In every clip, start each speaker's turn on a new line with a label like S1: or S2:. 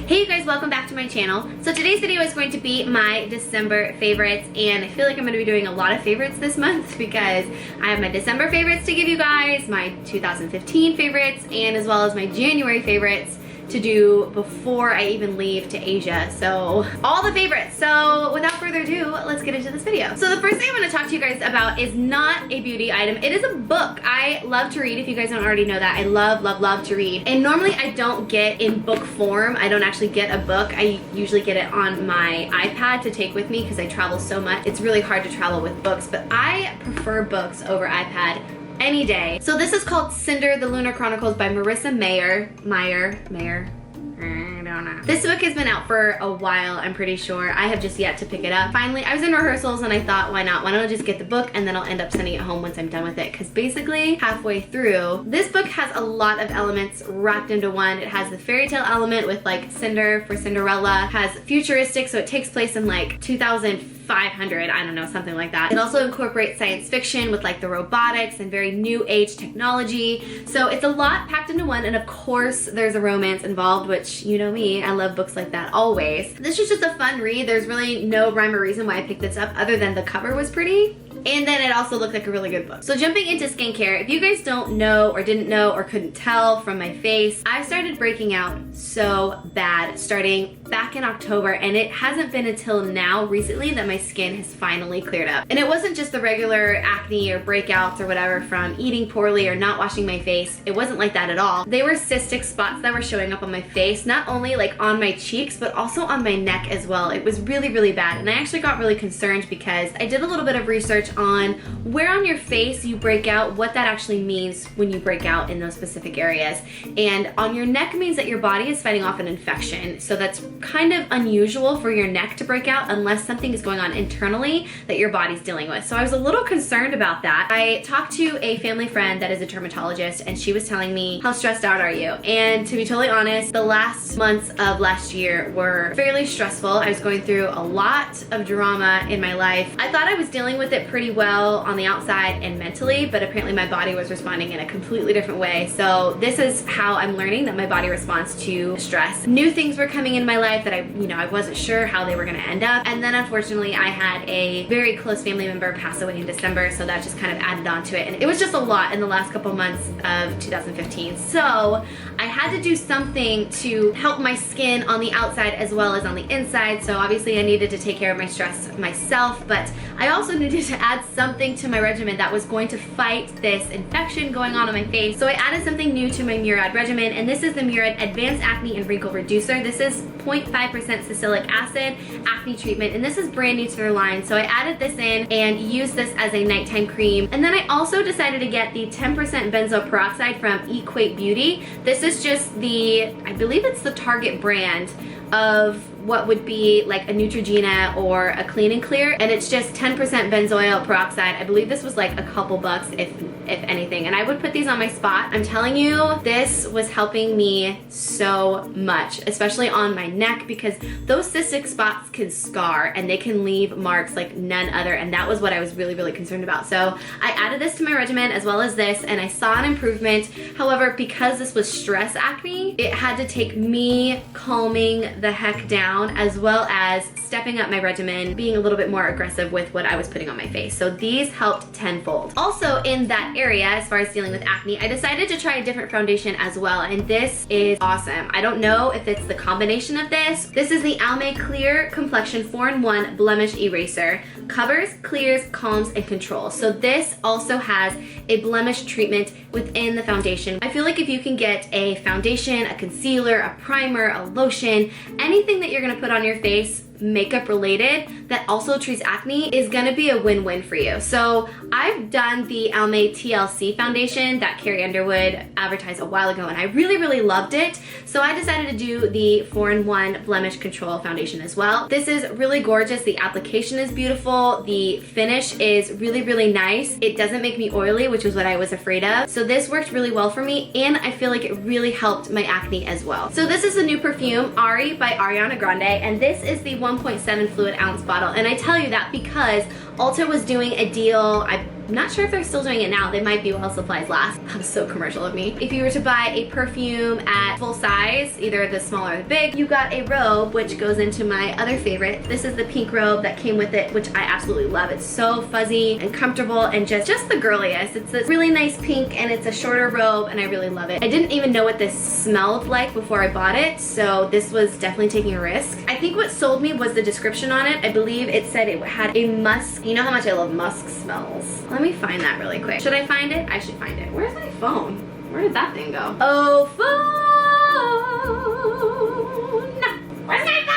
S1: Hey you guys, welcome back to my channel. So today's video is going to be my December favorites, and I feel like I'm going to be doing a lot of favorites this month because I have my December favorites to give you guys, my 2015 favorites, and as well as my January favorites to do before I even leave to Asia. So all the favorites. So without further ado, let's get into this video. So the first thing I'm going to talk to you guys about is not a beauty item. It is a book. I love to read. If you guys don't already know that, I love to read. And normally I don't get in book form. I don't actually get a book. I usually get it on my iPad to take with me because I travel so much. It's really hard to travel with books, but I prefer books over iPad any day. So this is called Cinder, the Lunar Chronicles by Marissa Meyer. I don't know. This book has been out for a while, I'm pretty sure. I have just yet to pick it up. Finally, I was in rehearsals and I thought, why not? Why don't I just get the book and then I'll end up sending it home once I'm done with it? Because basically, halfway through, this book has a lot of elements wrapped into one. It has the fairy tale element with like Cinder for Cinderella, has futuristic, so it takes place in like 2500, I don't know, something like that. It also incorporates science fiction with like the robotics and very new age technology. So it's a lot packed into one, and of course there's a romance involved, which you know me, I love books like that always. This is just a fun read. There's really no rhyme or reason why I picked this up other than the cover was pretty. And then it also looked like a really good book. So jumping into skincare, if you guys don't know or didn't know or couldn't tell from my face, I started breaking out so bad starting back in October, and it hasn't been until now recently that my skin has finally cleared up. And it wasn't just the regular acne or breakouts or whatever from eating poorly or not washing my face. It wasn't like that at all. They were cystic spots that were showing up on my face, not only like on my cheeks, but also on my neck as well. It was really bad. And I actually got really concerned because I did a little bit of research on where on your face you break out, what that actually means when you break out in those specific areas. And on your neck means that your body is fighting off an infection. So that's kind of unusual for your neck to break out unless something is going on internally that your body's dealing with. So I was a little concerned about that. I talked to a family friend that is a dermatologist, and she was telling me, how stressed out are you? And to be totally honest, the last months of last year were fairly stressful. I was going through a lot of drama in my life. I thought I was dealing with it pretty well on the outside and mentally, but apparently my body was responding in a completely different way. So this is how I'm learning that my body responds to stress. New things were coming in my life that I wasn't sure how they were gonna end up. And then unfortunately I had a very close family member pass away in December, so that just kind of added on to it. And it was just a lot in the last couple months of 2015. So I had to do something to help my skin on the outside as well as on the inside. So obviously I needed to take care of my stress myself, but I also needed to add something to my regimen that was going to fight this infection going on my face. So I added something new to my Murad regimen, and this is the Murad Advanced Acne and Wrinkle Reducer. This is 0.5% salicylic acid acne treatment, and this is brand new to their line. So I added this in and used this as a nighttime cream. And then I also decided to get the 10% benzoyl peroxide from Equate Beauty. This is just I believe it's the Target brand of what would be like a Neutrogena or a Clean and Clear, and it's just 10% benzoyl peroxide. I believe this was like a couple bucks if anything, and I would put these on my spot. I'm telling you, this was helping me so much, especially on my neck, because those cystic spots can scar and they can leave marks like none other, and that was what I was really concerned about. So I added this to my regimen as well as this, and I saw an improvement. However, because this was stress acne, it had to take me calming the heck down as well as stepping up my regimen, being a little bit more aggressive with what I was putting on my face. So these helped tenfold. Also in that area, as far as dealing with acne, I decided to try a different foundation as well, and this is awesome. I don't know if it's the combination of this. This is the Almay Clear Complexion 4-in-1 Blemish Eraser. Covers, clears, calms, and controls. So this also has a blemish treatment within the foundation. I feel like if you can get a foundation, a concealer, a primer, a lotion, anything that you're gonna put on your face makeup related that also treats acne is gonna be a win-win for you. So I've done the Almay TLC foundation that Carrie Underwood advertised a while ago, and I really loved it. So I decided to do the 4-in-1 Blemish Control foundation as well. This is really gorgeous. The application is beautiful. The finish is really nice. It doesn't make me oily, which is what I was afraid of. So this worked really well for me, and I feel like it really helped my acne as well. So this is the new perfume, Ari by Ariana Grande, and this is the 1.7 fluid ounce bottle. And I tell you that because Ulta was doing a deal, I I'm not sure if they're still doing it now. They might be while supplies last. That was so commercial of me. If you were to buy a perfume at full size, either the small or the big, you got a Robe, which goes into my other favorite. This is the pink Robe that came with it, which I absolutely love. It's so fuzzy and comfortable and just the girliest. It's a really nice pink and it's a shorter robe and I really love it. I didn't even know what this smelled like before I bought it, so this was definitely taking a risk. I think what sold me was the description on it. I believe it said it had a musk. You know how much I love musk smells. Let me find that really quick. Should I find it? I should find it. Where's my phone? Where did that thing go? Oh, phone! Where's my phone?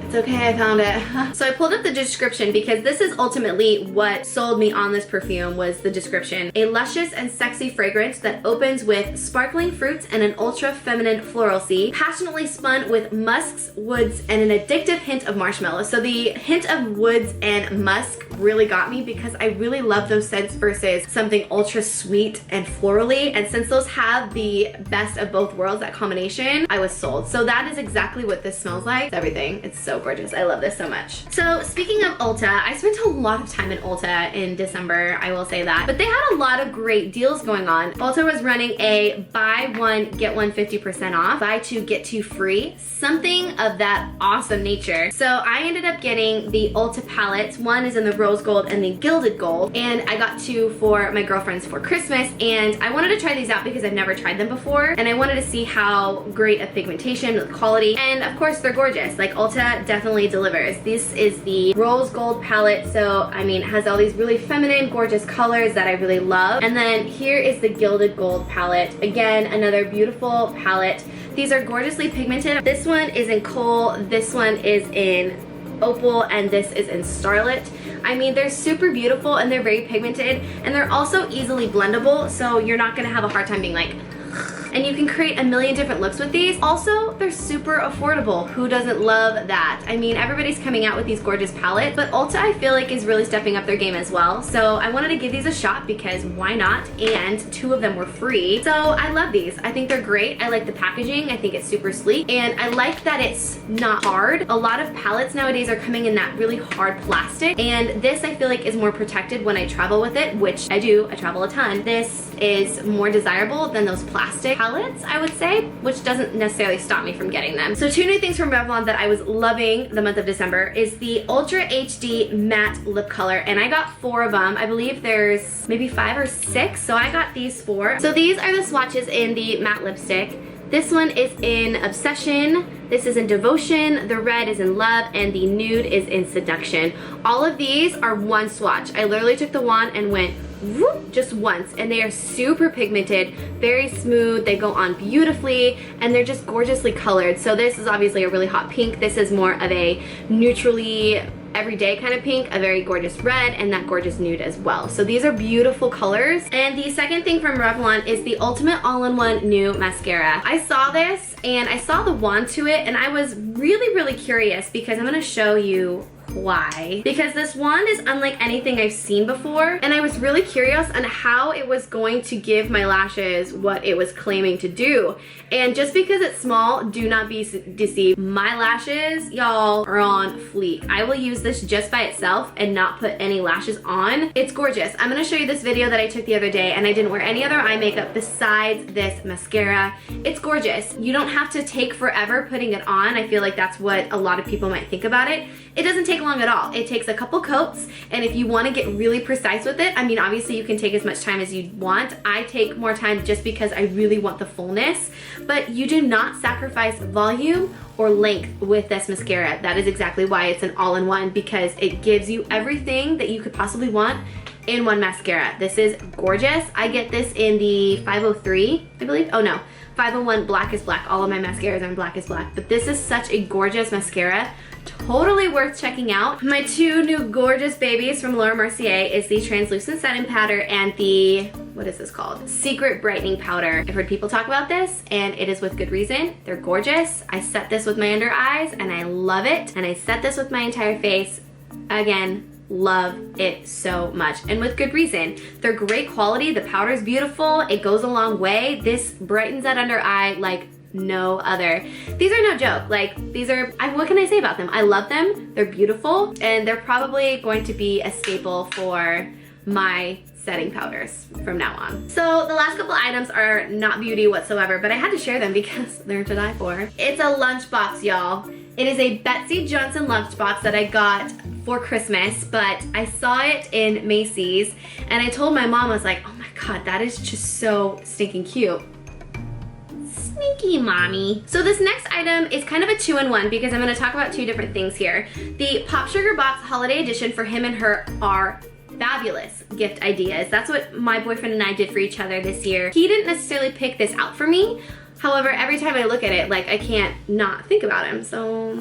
S1: It's okay, I found it. So I pulled up the description because this is ultimately what sold me on this perfume was the description. A luscious and sexy fragrance that opens with sparkling fruits and an ultra feminine floralcy, passionately spun with musks, woods, and an addictive hint of marshmallow. So the hint of woods and musk really got me because I really love those scents versus something ultra sweet and florally. And since those have the best of both worlds, that combination, I was sold. So that is exactly what this smells like. It's everything. It's so gorgeous. I love this so much. So speaking of Ulta, I spent a lot of time in Ulta in December, I will say that. But they had a lot of great deals going on. Ulta was running a buy one, get one 50% off, buy two, get two free, something of that awesome nature. So I ended up getting the Ulta palettes. One is in the rose gold and the gilded gold. And I got two for my girlfriends for Christmas. And I wanted to try these out because I've never tried them before. And I wanted to see how great a pigmentation, the quality, and of course they're gorgeous. Like Ulta definitely delivers. This is the rose gold palette, so I mean it has all these really feminine gorgeous colors that I really love. And then here is the gilded gold palette. Again, another beautiful palette. These are gorgeously pigmented. This one is in coal, this one is in opal, and this is in starlet. I mean, they're super beautiful and they're very pigmented, and they're also easily blendable, so you're not gonna have a hard time being like, and you can create a million different looks with these. Also, they're super affordable. Who doesn't love that? I mean, everybody's coming out with these gorgeous palettes, but Ulta I feel like is really stepping up their game as well. So I wanted to give these a shot because why not? And two of them were free. So I love these. I think they're great. I like the packaging. I think it's super sleek. And I like that it's not hard. A lot of palettes nowadays are coming in that really hard plastic. And this I feel like is more protected when I travel with it, which I do. I travel a ton. This is more desirable than those plastic palettes, I would say, which doesn't necessarily stop me from getting them. So two new things from Revlon that I was loving the month of December is the Ultra HD Matte Lip Color, and I got 4 of them. I believe there's maybe 5 or 6, so I got these 4. So these are the swatches in the matte lipstick. This one is in Obsession, this is in Devotion, the red is in Love, and the nude is in Seduction. All of these are one swatch. I literally took the wand and went whoop, just once, and they are super pigmented, very smooth, they go on beautifully, and they're just gorgeously colored. So this is obviously a really hot pink. This is more of a neutrally everyday kind of pink, a very gorgeous red, and that gorgeous nude as well. So these are beautiful colors. And the second thing from Revlon is the Ultimate All-in-One New Mascara. I saw this and I saw the wand to it, and I was really curious because I'm gonna show you why. Because this wand is unlike anything I've seen before, and I was really curious on how it was going to give my lashes what it was claiming to do. And just because it's small, do not be deceived. My lashes, y'all, are on fleek. I will use this just by itself and not put any lashes on. It's gorgeous. I'm gonna show you this video that I took the other day, and I didn't wear any other eye makeup besides this mascara. It's gorgeous. You don't have to take forever putting it on. I feel like that's what a lot of people might think about it. It doesn't take long at all. It takes a couple coats, and if you want to get really precise with it, I mean, obviously you can take as much time as you want. I take more time just because I really want the fullness, but you do not sacrifice volume or length with this mascara. That is exactly why it's an all-in-one, because it gives you everything that you could possibly want in one mascara. This is gorgeous. I get this in the 503, I believe. Oh no, 501 Black is Black. All of my mascaras are in Black is Black, but this is such a gorgeous mascara. Totally worth checking out. My two new gorgeous babies from Laura Mercier is the translucent setting powder and the, what is this called? Secret brightening powder. I've heard people talk about this, and it is with good reason. They're gorgeous. I set this with my under eyes and I love it. And I set this with my entire face. Again, love it so much, and with good reason. They're great quality. The powder is beautiful. It goes a long way. This brightens that under eye like no other. These are no joke. Like, these are, what can I say about them? I love them. They're beautiful, and they're probably going to be a staple for my setting powders from now on. So the last couple items are not beauty whatsoever, but I had to share them because they're to die for. It's a lunchbox, y'all. It is a Betsey Johnson lunchbox that I got for Christmas, but I saw it in Macy's and I told my mom, I was like, oh my God, that is just so stinking cute. Sneaky mommy. So this next item is kind of a two-in-one because I'm gonna talk about two different things here. The Pop Sugar Box Holiday Edition for him and her are fabulous gift ideas. That's what my boyfriend and I did for each other this year. He didn't necessarily pick this out for me. However, every time I look at it, like I can't not think about him, so.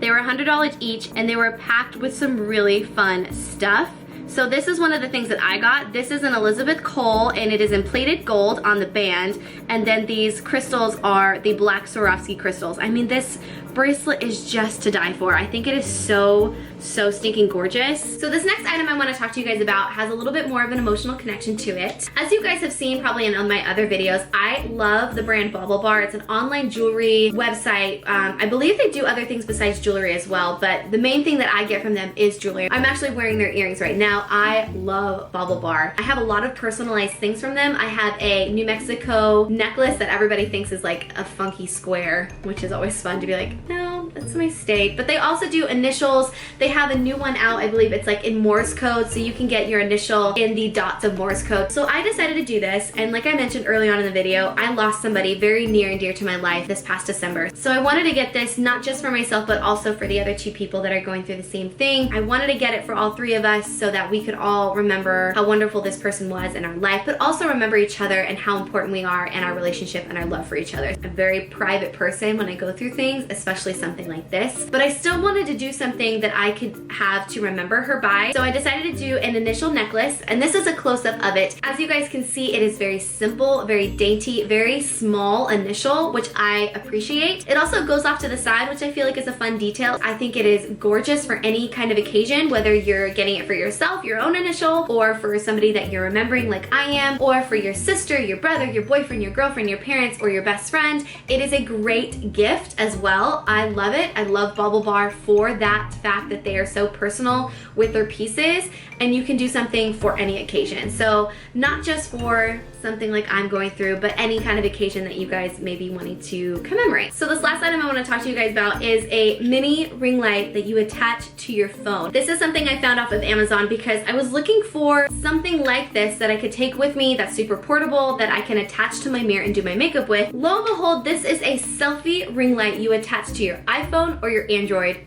S1: They were $100 each and they were packed with some really fun stuff. So this is one of the things that I got. This is an Elizabeth Cole and it is in plated gold on the band. And then these crystals are the black Swarovski crystals. I mean, this bracelet is just to die for. I think it is so stinking gorgeous. So this next item I want to talk to you guys about has a little bit more of an emotional connection to it. As you guys have seen probably in my other videos, I love the brand Bauble Bar. It's an online jewelry website. I believe they do other things besides jewelry as well, but the main thing that I get from them is jewelry. I'm actually wearing their earrings right now. I love Bauble Bar. I have a lot of personalized things from them. I have a New Mexico necklace that everybody thinks is like a funky square, which is always fun to be like, no, that's my state. But they also do initials. They have a new one out, I believe it's like in Morse code, so you can get your initial in the dots of Morse code. So I decided to do this, and like I mentioned early on in the video, I lost somebody very near and dear to my life this past December. So I wanted to get this not just for myself, but also for the other two people that are going through the same thing. I wanted to get it for all three of us so that we could all remember how wonderful this person was in our life, but also remember each other and how important we are in our relationship and our love for each other. I'm a very private person when I go through things, especially something like this, but I still wanted to do something that I could have to remember her by. So I decided to do an initial necklace, and this is a close-up of it. As you guys can see, it is very simple, very dainty, very small initial, which I appreciate. It also goes off to the side, which I feel like is a fun detail. I think it is gorgeous for any kind of occasion, whether you're getting it for yourself, your own initial, or for somebody that you're remembering like I am, or for your sister, your brother, your boyfriend, your girlfriend, your parents, or your best friend. It is a great gift as well. I love it. I love Bauble Bar for that fact that they are so personal with their pieces, and you can do something for any occasion. So not just for something like I'm going through, but any kind of occasion that you guys may be wanting to commemorate. So this last item I want to talk to you guys about is a mini ring light that you attach to your phone. This is something I found off of Amazon because I was looking for something like this that I could take with me that's super portable, that I can attach to my mirror and do my makeup with. Lo and behold, this is a selfie ring light you attach to your iPhone or your Android.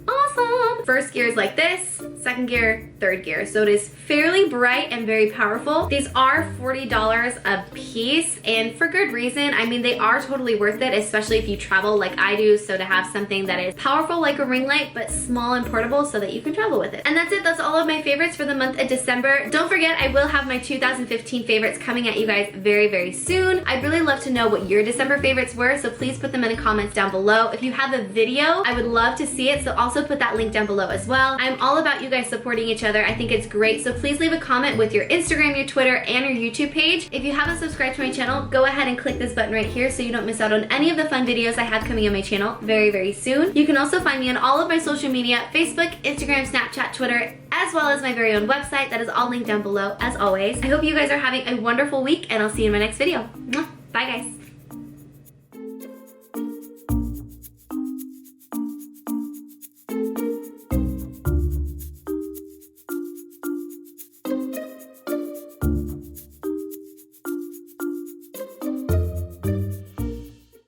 S1: Awesome! First gear is like this, second gear, third gear. So it is fairly bright and very powerful. These are $40 a piece, and for good reason. I mean, they are totally worth it, especially if you travel like I do. So to have something that is powerful like a ring light, but small and portable so that you can travel with it. And that's it. That's all of my favorites for the month of December. Don't forget, I will have my 2015 favorites coming at you guys very soon. I'd really love to know what your December favorites were, so please put them in the comments down below. If you have a video, I would love to see it, so also put that link down below as well. I'm all about you guys supporting each other. I think it's great, so please leave a comment with your Instagram, your Twitter, and your YouTube page. If you haven't subscribed to my channel, go ahead and click this button right here so you don't miss out on any of the fun videos I have coming on my channel very soon. You can also find me on all of my social media, Facebook, Instagram, Snapchat, Twitter, as well as my very own website. That is all linked down below as always. I hope you guys are having a wonderful week, and I'll see you in my next video. Bye guys.